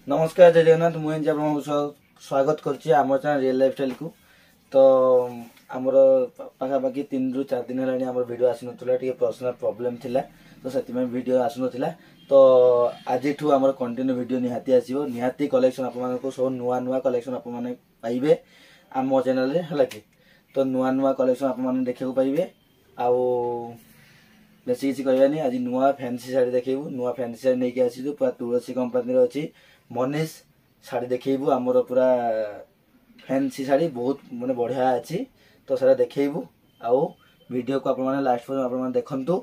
नमस्कार जय जगन्नाथ मुझे स्वागत करछि आम चैनल रियल लाइफ स्टाइल को। तो आमर पाखापाखि 3 ରୁ 4 दिन है वीडियो आसी नाला पर्सनल प्रॉब्लम थिला तो से वीडियो आसु नाला। तो आज आम कंटिन्यू वीडियो निहाती आसो निहाती कलेक्शन आप सब नुआ नुआ कलेक्शन आप पाइबे आम चैनल है कि। तो नुआ नुआ कलेक्शन आप देखा पाइबे आउ बेसी किसी कहबानी। आज नुआ फैंसी शाढ़ी देखू नुआ फैंसी शाढ़ी नहीं आसी पूरा तुलसी कंपानी अच्छी मनीष शाढ़ी देखू आमर पूरा फैंसी शाढ़ी बहुत माने बढ़िया अच्छी। तो सारा देखू आउ वीडियो को आप लास्ट पर देखु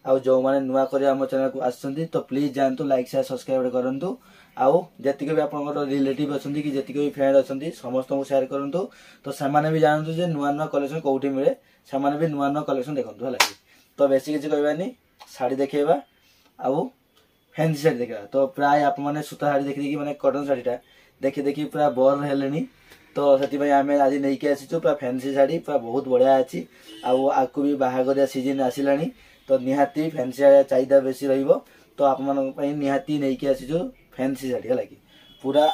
आउ जो मैंने नुआ कर आम चैनल को आसुँच तो प्लीज जातु लाइक शेयर सब्सक्राइब करूँ आउ जी भी आप रिलेटिव अच्छा कि जी भी फ्रेंड अच्छा समस्त को शेयर करूँ तो से भी जानतु जे नुआ नुआ कलेक्शन कौटी मिले से भी नुआ नुआ कलेक्शन देखते है। तो बेसी किसी कहबानी शाढ़ी देखेबा आउ फैंसी शाढ़ी देखा। तो प्राय आप मैंने सूता शाढ़ी देखी देखी मैंने कटन शाढ़ीटा देखी देखी पूरा बोर है। तो से आम आज नहीं आसीचु पूरा फैंसी शाढ़ी पूरा बहुत बढ़िया अच्छी आकु भी बाहागर सीजन आसला। तो निहाती फैंसी शाढ़ी चाहिदा बेसी तो आप निहाती नहीं आसीचु फैंसी शाढ़ी है कि पूरा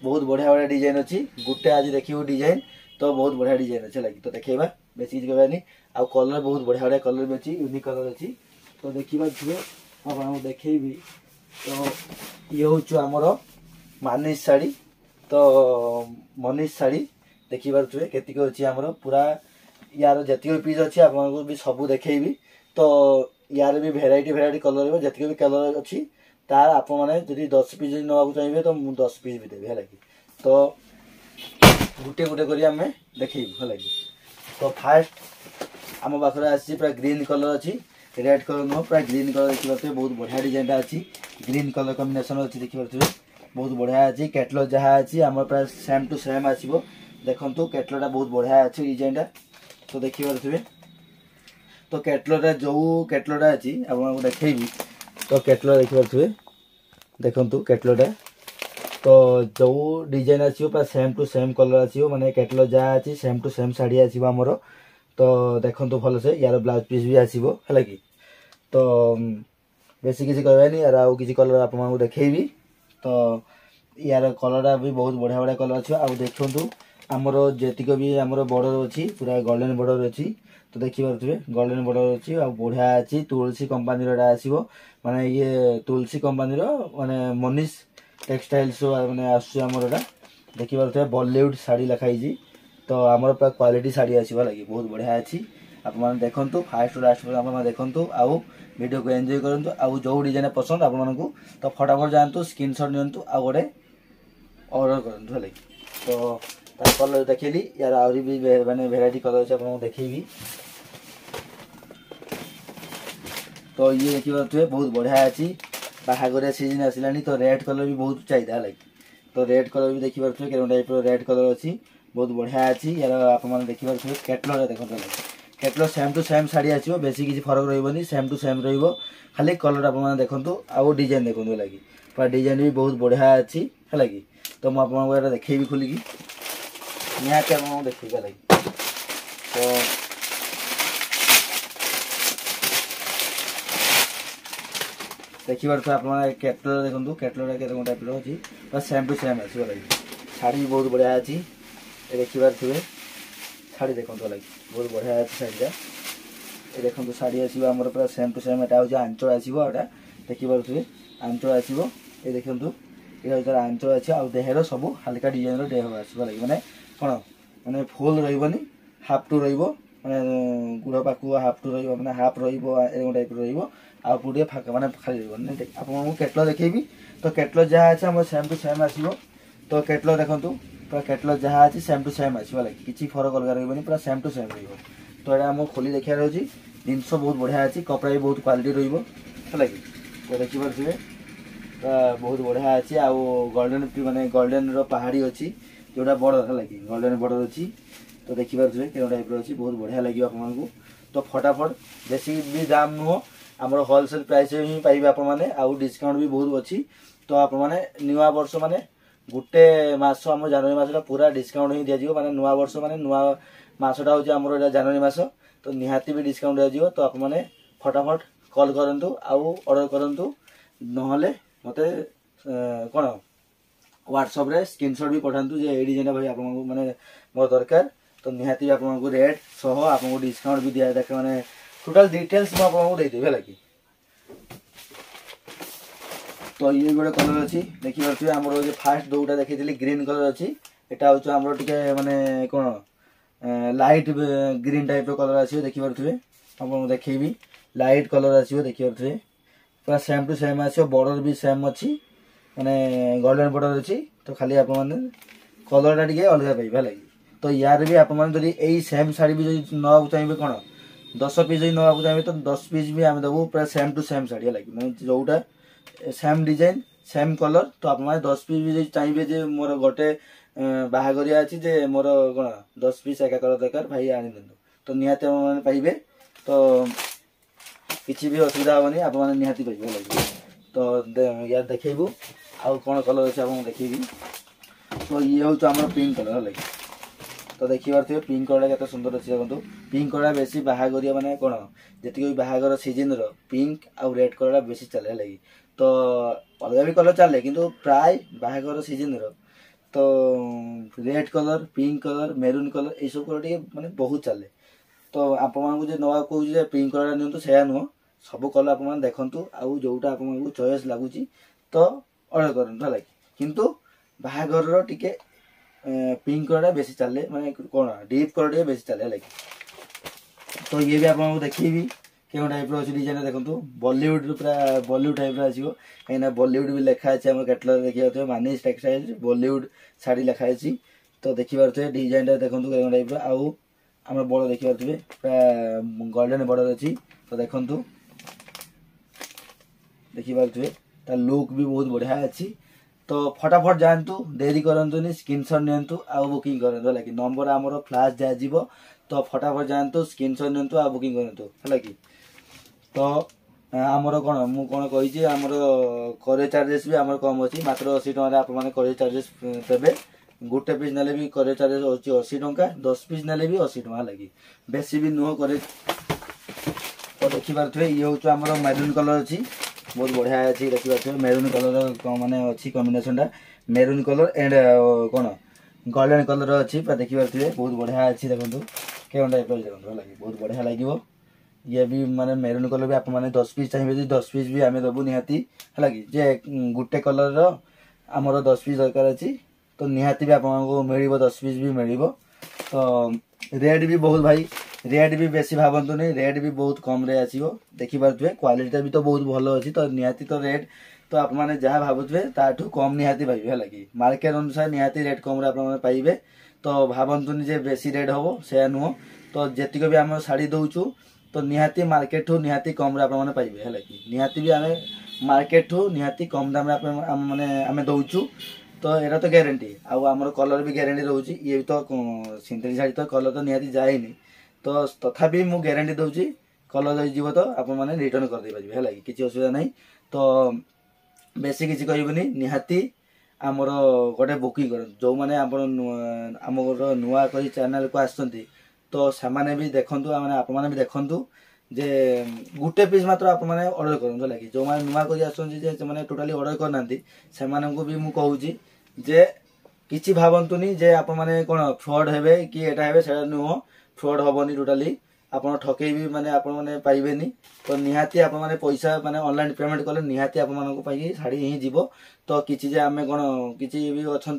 बहुत बढ़िया बढ़िया डिजाइन अच्छी गोटे आज देखिए डिजाइन तो बहुत बढ़िया डिजाइन अच्छे लगी। तो देखेबा बेसी किसी कहबानी आउ कलर बहुत बढ़िया बढ़िया कलर भी अच्छी यूनिक कलर अच्छी। तो देखा छुए आपको देखेबी। तो ये हूँ आमर मनीष शाढ़ी। तो मनीष शाढ़ी देखी पारे केतिक अच्छी आमर पूरा यार जी पीस अच्छी आपको भी सब देखेबी। तो यार भी भेराइटी भेराइटी कलर जी भी कलर अच्छी तार आप मैंने 10 पीस नवाक चाहिए तो मुझे 10 पीस भी देवी है कि। तो गुटे गुटे कर देखेबू है कि। तो फास्ट आम पाखे आसी पूरा ग्रीन कलर अच्छी रेड कलर नुह पूरा ग्रीन कलर देखिए बहुत बढ़िया डिजाइन अच्छी ग्रीन कलर कॉम्बिनेशन अच्छी देखिए बहुत बढ़िया अच्छी कैटलॉग जहाँ अच्छी आम प्राय सेम टू सेम आसो देखु कैटलॉगटा बहुत बढ़िया अच्छी डिजाइनटा। तो देखिए तो कैटलॉगटा जो कैटलॉगटा अच्छी आपको देखेबी। तो कैटलॉग देखिए देखु कैटलॉगटा तो जो डिजाइन आसो पूरा सेम टू सेम कलर आसो माने कैटलॉग जहाँ अच्छी सेम टू सेम शाढ़ी आसो आमर। तो देखु भल से यार ब्लाउज पीस भी आसो है कि। तो बेसी किसी कहबानी यार आउ किसी कलर आपको देखेबी। तो यार कलरटा भी बहुत बढ़िया बढ़िया कलर अच्छे आउ देखु आमर जेतिक भी आमर बॉर्डर अच्छी पूरा गोल्डन बॉर्डर अच्छी। तो देखिए गोल्डन बॉर्डर अच्छी आ बढ़िया अच्छी तुलसी कंपानी आसो माने ये तुलसी कंपानी माने मनीष टेक्सटाइल्स मैंने आसमर देखिए बॉलीवुड शाढ़ी लिखाई। तो आमर पूरा क्वालिटी शाढ़ी आसो लगे बहुत बढ़िया अच्छी आप देखु फास्ट लास्ट पर देखु आउ वीडियो को एंजॉय करूँ आउ जो डिजाइन पसंद आपको तो फटाफट जातु स्क्रीनशॉट नियंतु आ गोटे ऑर्डर करूँ है। तो कलर देखिए यार आहरी भी मैंने भेराइटी कलर अच्छे आपको देखेबी। तो ये देखिए बहुत बढ़िया अच्छी बाहागर सीजन आसला तो रेड कलर भी बहुत चाहिए है। तो रेड कलर भी देखिए टाइप रेड कलर अच्छी बहुत बढ़िया अच्छी यार आप देखिए कैटलॉग देखो catalogue same to same sari आसो बेसी किसी फरक रही सेम टू सेम खाली कलर आप देखु आउ डिजाइन देखो लगी पूरा डिजाइन भी बहुत बढ़िया अच्छी है कि। तो मुझे देखेबी खोलिकी निहाती आपको देखा लगी। तो देखिए आप कैटलॉग देखो कैटलॉग के टाइप अच्छी पूरा सेम टू सेम आसो लगी शाढ़ी भी बहुत बढ़िया अच्छी देखिए शाढ़ी देखो लगी बहुत बढ़िया अच्छी शाढ़ीटा ये देखो शाढ़ी आसो आमर पूरा सेम टू सेम यहाँ हूँ आंचल आसो एटा देखिए आंचल आसो ये देखो ये आंचल अच्छी आ देहर सब हाल्का डिजाइन देह आसो लगे माने कौन माने फुल रही हाफ टू रही गुड़ पाखु हाफ टू रही हाफ टाइप रही फाँका मैंने खाली रही आपको कैटलॉग देखेबी। तो कैटलॉग जहाँ अच्छे आम सेम टू सेम आसो। तो कैटलॉग देखो पूरा कैटलॉग जहाँ अच्छी सेम टू सेम आसो लगे किसी फरक अलग रही पूरा सेम टू सेम रही। तो यहाँ आमको खोली देखा रही जिनस बहुत बढ़िया अच्छी कपड़ा भी बहुत क्वालिटी रही कि। तो देखिए बहुत बढ़िया अच्छी आउ गोल्डन माने गोल्डन पहाड़ी अच्छी जोटा बॉर्डर है कि गोल्डन बॉर्डर अच्छी। तो देखिए टाइप अच्छी बहुत बढ़िया लगे आपको। तो फटाफट बेसी भी दाम नुह आमर होलसेल प्राइस ही पाइबे आपने आउ डिस्काउंट भी बहुत अच्छी। तो आपने नुआ वर्ष माने गोटे मास आम जनवरी मसटा पूरा डिस्काउंट ही दिज्व माने नुआ वर्ष माने नुआ मसटा हूँ आमर जनवरी मास तो निहाती भी डिस्काउंट दिज्व। तो आपने फटाफट कॉल करूँ आउ ऑर्डर करूँ ना मत कौन व्हाट्सएप रे स्क्रीनशॉट भी पठातु जे ए डिजाइन भाई आपको माने मोर दरकार तो निहाती आपको रेट सह आपको डिस्काउंट भी दिया देखे माने टोटल डिटेल्स मैं आपको दे देबे लगी। तो ये गोटे कलर अच्छी देखी पारे आम जो फास्ट दौटा देखी ग्रीन कलर अच्छी एटा हूँ आम टे माने कौन लाइट ग्रीन टाइप कलर आसो देखी पारे आपको देखी लाइट कलर आसो देखी पारे पूरा सेम टू सेम आसो बॉर्डर भी सेम अच्छी माने गोल्डन बॉर्डर अच्छी तो खाली आप कलर टे अलग पाइबा लगी। तो यार भी आप यही सेम शाढ़ी भी ना चाहिए कौन 10 पीस जो ना चाहिए तो 10 पीस भी आम देवु पूरा सेम टू सेम शाढ़ी लगी मैंने जोटा सेम डिजाइन सेम कलर तो आप 10 पीस भी चाहिए जे मोर गोटे बाहागरिया अच्छी जे मोर कौन 10 पीस एका कलर दरकार भाई आनी दिंतु तो निहाती आप पाइबे तो किसी भी असुविधा हेनी आप निहाती पाइबे लगे। तो यार देखू आउ कौन कलर अच्छे आपको देखी तो ये हूँ आम पिंक कलर लगे तो देखी पारे पिंक कलर के सुंदर अच्छी देखो पिंक कलर बेसी बाहागरिया माने कौन जी बाहागर सीजन पिंक आउ रेड कलर बेसी चले लगी तो अलग भी कलर चले किंतु प्राय बाहागर सीजन तो red colour pink colour maroon colour ये सब कलर टे माने बहुत चले तो आप नवा कहूँ पिंक कलर नियंतु से नुह सब कलर आप देखु आउ जोटा आपको चॉइस लगुच तो ऑर्डर करूँ लगे किंतु बाहागर टिके पिंक कलर बेसी चले माने कौन डीप कलर टे बेसी चले लगे। तो ये भी आपको देखी क्यों टाइप अच्छी डिजाइन देखो बॉलीवुड पूरा बॉलीवुड टाइप आसो कहीं बॉलीवुड भी लिखा है आम कैटलग देखिए मानिश टेक्सटाइल बॉलीवुड शाढ़ी लिखाई तो देखिए डिजाइन देखो कौन टाइप आउ आम बड़ देखिए पूरा गोल्डन बॉर्डर अच्छी तो देखु देखिए लुक भी बहुत बढ़िया अच्छी तो फटाफट जातु देरी करतुनि स्क्रीनशॉट नियंतु आ बुकिंग करंतु है कि नंबर आमर फ्लैश दिज्व तो फटाफट जातु स्क्रीनशॉट नियंतु आ बुकिंग करंतु है कि तो आमर कौन मु कौन कही आमर कोरियर चार्जेस भी आमर कम अच्छी मात्र 80 टଙ୍କା आप कोरियर चार्जेस देवे गोटे पीस ना भी कोरियर चार्जेस अच्छी 80 टଙ୍କା 10 पीस ना भी 80 टଙ୍କା लगी बेसी भी नुह कोरियर। तो देखिए ये हूँ आमर मैरून कलर अच्छी बहुत बढ़िया अच्छी देखिए मेरून कलर माने अच्छी कॉम्बिनेशन मेरून कलर एंड कौन गोल्डन कलर अच्छी देखिए बहुत बढ़िया अच्छी देखो क्या टाइप देखो लगे बहुत बढ़िया लगे ये भी माने मेरून कलर भी आप 10 पीस चाहिए 10 पीस भी आम देवु निहाती है कि जे गोटे कलर आमर 10 पीस दरकार अच्छी तो निहाती भी आपको मिल 10 पीस भी मिल तो रेट भी बहुत भाई रेट भी बेसी भावतुनि रेट भी बहुत कम रे आसो देखिपे क्वालिटी भी तो बहुत भल अच्छी तो निहाती तो रेट तो आप जहाँ भावुए ताठू कम निहाती पाइबे है कि मार्केट अनुसार निहाती रेट कम आप पाइबे तो भावतुनि जे बेसी रेट हम से नुह तो जीक भी आम शाढ़ी दौचु तो निहाती मार्केट ठू निहाती कम आप पाइबे है कि निहाती भी आम मार्केट ठू निहाती कम दाम माने आम दौचु तो एरा तो ग्यारंटी आमर कलर भी ग्यारंटी रोचे ये भी तो सिंथेटिक शाढ़ी तो कलर तो निहाती जाएनी तो तथापि मु ग्यारंटी दूसरी कलर जीव तो आप रिटर्न करदे पारे है कि किसी असुविधा नहीं तो बेसी किसी कहबनी निहाती आमर गोटे बुकिंग कर जो मैंने आम नुआ कर चैनल को आसती तो से भी देखु आप भी देखु जे गोटे पीस मात्र आप ऑर्डर करूँ लगे जो मैंने नुआ कर आसने टोटाली ऑर्डर करना से भी मुझे कहूँ जे किसी भावतुनि जे आप कौन फ्रॉड हे कि एटा हे से नुह फ्रॉड हेनी टोटाली आप ठकई भी माने आप पाइबेनी तो निहाती आप पैसा माने ऑनलाइन पेमेंट कले निहाती आप शाढ़ी ही जीव तो किसी जे आम कौन किसी भी अच्छा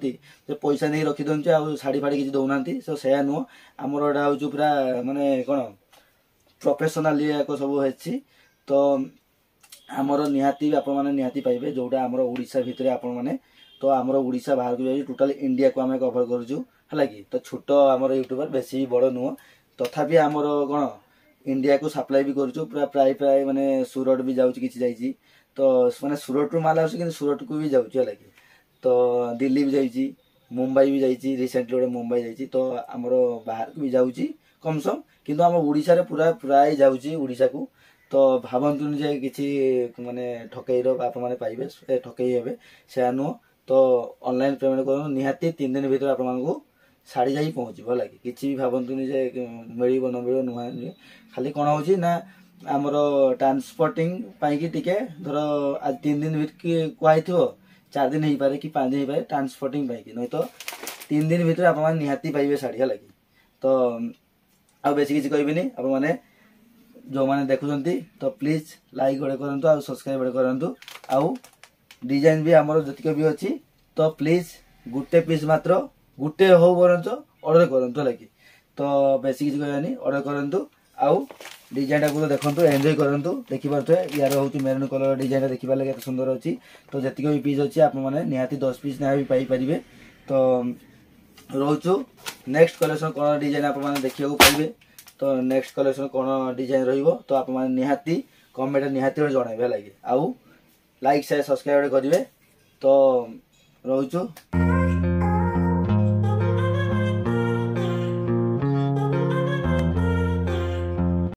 पैसा नहीं रखी दौचे आ शाढ़ी फाड़ी किसी दौना तो से नुह आमर एटा हूँ पूरा माने कौन प्रोफेशनल को सब है तो आमर निहाती आप निहाती पाइबे जोटा आमर ओडिशा भितर आप तो आमर ओडिशा बाहर को जाए टोटाल इंडिया को आम कभर करूँ है कि तो छोट आमर यूट्यूबर बेसी बड़ नुह तथापि आमर कौन इंडिया को सप्लाई भी करूँ पूरा प्राय प्राय माने सूरत भी जाऊँ किसी जाइए तो माने सूरत रू माल आस सूरत को भी जाऊँ है कि तो दिल्ली भी जाइए मुंबई भी जाइए रिसेंटली गोटे मुंबई जाइए तो आमर बाहर को भी जाऊँ कम सम किंतु आम ओडिशा रे पूरा प्राय जाऊँ ओडिशा को तो भावतुनि जे किसी माने ठकईर आप पाइबे ठकई हे से नुह तो ऑनलाइन पेमेंट कर निहाती 3 दिन भीतर आप शाढ़ी जा पहुँचब है कि किसी भी भावतुनि जे मिल न मिल नुह खाली कौन हो ना आमर ट्रांसपोर्टिंग टी धर आज 3 दिन कहु 4 दिन हो पारे कि 5 दिन हो पारे ट्रांसपोर्टिंग पाई नहीं तो 3 दिन भीतर आप निहाती पाइबे शाढ़ी है लगी। तो आ बेसी किसी कहबिनी आप मैंने जो मैंने देखुं तो प्लीज लाइक गोटे करूँ आ सब्सक्राइब गोटे करूँ आउ डिजाइन भी आमर जतिक भी अच्छी तो प्लीज गुटे पीस मात्र गुटे हो बरंच ऑर्डर करूँ लगे। तो बेसी किसी कहनी ऑर्डर करूँ आउ डिजाइन टाक देखो एंजॉय करूँ देखिपे यार हूँ मेरून कलर डिजाइन देखिपारे लगे सुंदर अच्छी। तो जी भी पीस अच्छी आप निहाती 10 पीस ना भी पाइपर। तो रोचु नेक्स्ट कलेक्शन कौन डिजाइन आप देखा पाइबे। तो नेक्स्ट कलेक्शन कौन डिजाइन रहिबो तो आप निहाती कमेंट निहाती जनइबे लगे आउ लाइक शेयर सब्सक्राइब करेंगे। तो रोचु।